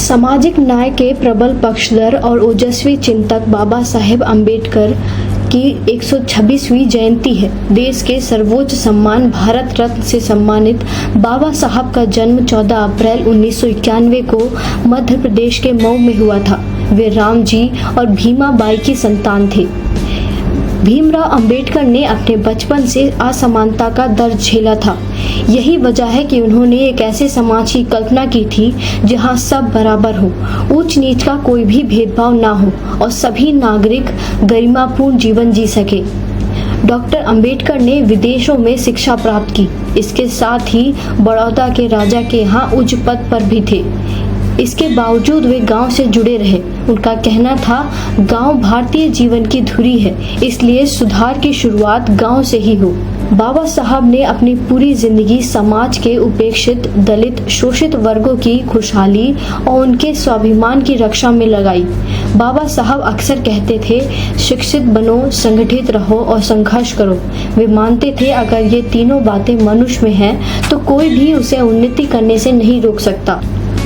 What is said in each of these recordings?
सामाजिक न्याय के प्रबल पक्षधर और ओजस्वी चिंतक बाबा साहेब अम्बेडकर की 126वीं जयंती है। देश के सर्वोच्च सम्मान भारत रत्न से सम्मानित बाबा साहब का जन्म 14 अप्रैल 1991 को मध्य प्रदेश के मऊ में हुआ था। वे राम जी और भीमा बाई की संतान थे। भीमराव अंबेडकर ने अपने बचपन से असमानता का दर्द झेला था। यही वजह है कि उन्होंने एक ऐसे समाज की कल्पना की थी जहां सब बराबर हो, ऊंच नीच का कोई भी भेदभाव ना हो और सभी नागरिक गरिमापूर्ण जीवन जी सके। डॉक्टर अंबेडकर ने विदेशों में शिक्षा प्राप्त की। इसके साथ ही बड़ौदा के राजा के यहाँ उच्च पद पर भी थे। इसके बावजूद वे गांव से जुड़े रहे। उनका कहना था, गांव भारतीय जीवन की धुरी है, इसलिए सुधार की शुरुआत गांव से ही हो। बाबा साहब ने अपनी पूरी जिंदगी समाज के उपेक्षित, दलित, शोषित वर्गों की खुशहाली और उनके स्वाभिमान की रक्षा में लगाई। बाबा साहब अक्सर कहते थे, शिक्षित बनो, संगठित रहो और संघर्ष करो। वे मानते थे अगर ये तीनों बातें मनुष्य में हैं तो कोई भी उसे उन्नति करने से नहीं रोक सकता।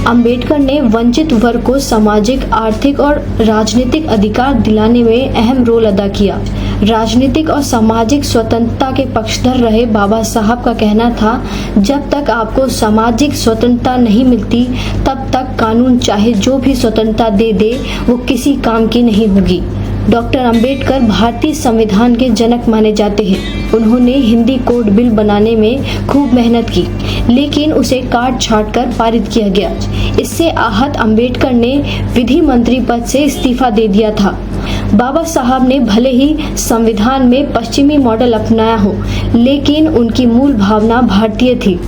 अंबेडकर ने वंचित वर्ग को सामाजिक, आर्थिक और राजनीतिक अधिकार दिलाने में अहम रोल अदा किया। राजनीतिक और सामाजिक स्वतंत्रता के पक्षधर रहे बाबा साहब का कहना था, जब तक आपको सामाजिक स्वतंत्रता नहीं मिलती तब तक कानून चाहे जो भी स्वतंत्रता दे दे वो किसी काम की नहीं होगी। डॉक्टर अंबेडकर भारतीय संविधान के जनक माने जाते हैं। उन्होंने हिंदी कोड बिल बनाने में खूब मेहनत की, लेकिन उसे काट छाट कर पारित किया गया। इससे आहत अंबेडकर ने विधि मंत्री पद से इस्तीफा दे दिया था। बाबा साहब ने भले ही संविधान में पश्चिमी मॉडल अपनाया हो, लेकिन उनकी मूल भावना भारतीय थी।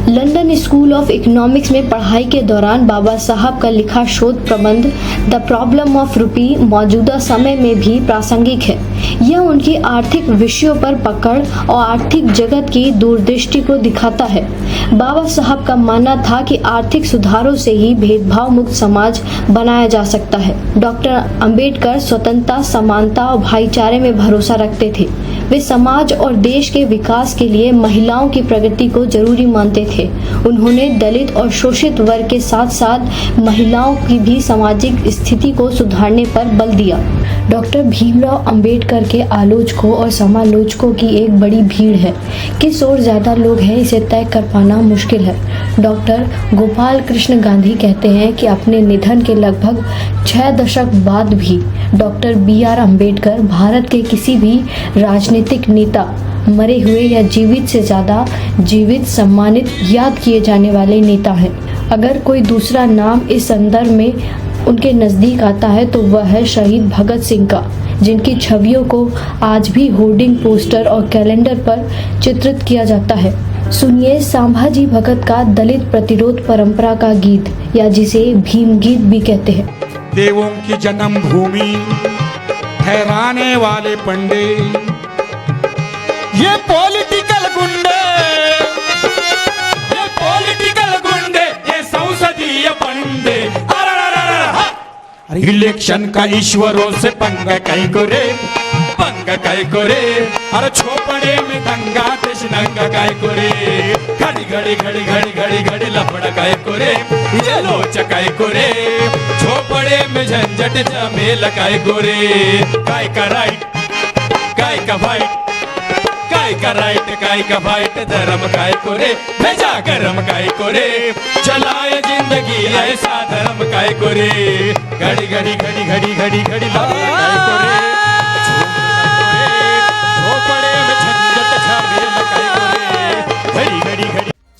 लंदन स्कूल ऑफ इकोनॉमिक्स में पढ़ाई के दौरान बाबा साहब का लिखा शोध प्रबंध द प्रॉब्लम ऑफ रूपी मौजूदा समय में भी प्रासंगिक है। यह उनकी आर्थिक विषयों पर पकड़ और आर्थिक जगत की दूरदृष्टि को दिखाता है। बाबा साहब का मानना था कि आर्थिक सुधारों से ही भेदभाव मुक्त समाज बनाया जा सकता है। डॉक्टर अंबेडकर स्वतंत्रता, समानता और भाईचारे में भरोसा रखते थे। वे समाज और देश के विकास के लिए महिलाओं की प्रगति को जरूरी मानते थे। उन्होंने दलित और शोषित वर्ग के साथ साथ महिलाओं की भी सामाजिक स्थिति को सुधारने पर बल दिया। डॉक्टर भीमराव अंबेडकर के आलोचकों और समालोचकों की एक बड़ी भीड़ है। किस ओर ज्यादा लोग हैं इसे तय कर पाना मुश्किल है। डॉक्टर गोपाल कृष्ण गांधी कहते हैं कि अपने निधन के लगभग 6 दशक बाद भी डॉक्टर BR अम्बेडकर भारत के किसी भी राजनीतिक नेता, मरे हुए या जीवित से ज्यादा जीवित, सम्मानित, याद किए जाने वाले नेता हैं। अगर कोई दूसरा नाम इस संदर्भ में उनके नजदीक आता है तो वह है शहीद भगत सिंह का, जिनकी छवियों को आज भी होर्डिंग, पोस्टर और कैलेंडर पर चित्रित किया जाता है। सुनिए संभाजी भगत का दलित प्रतिरोध परंपरा का गीत, या जिसे भीम गीत भी कहते हैं। देवों की जन्म भूमि ठहराने वाले पंडे, ये पॉलिटिकल गुंडे, ये संसदीय पंडे। इलेक्शन का ईश्वरों से पंगा कई करे, अरे छोपड़े में दंगा देश नंगा काय करे, घड़ी घड़ी घड़ी घड़ी घड़ी घड़ी लपड़ा काय करे, ये लोच काय करे, छोपड़े में झंझट झमेला काय करे, काय का राइट, काय का फाइट, काय का राइट, काय का फाइट, धर्म काय करे, भेजा गरम काय करे, चलाए जिंदगी ऐसा धर्म काय करे, घड़ी घड़ी घड़ी घड़ी घड़ी घड़ी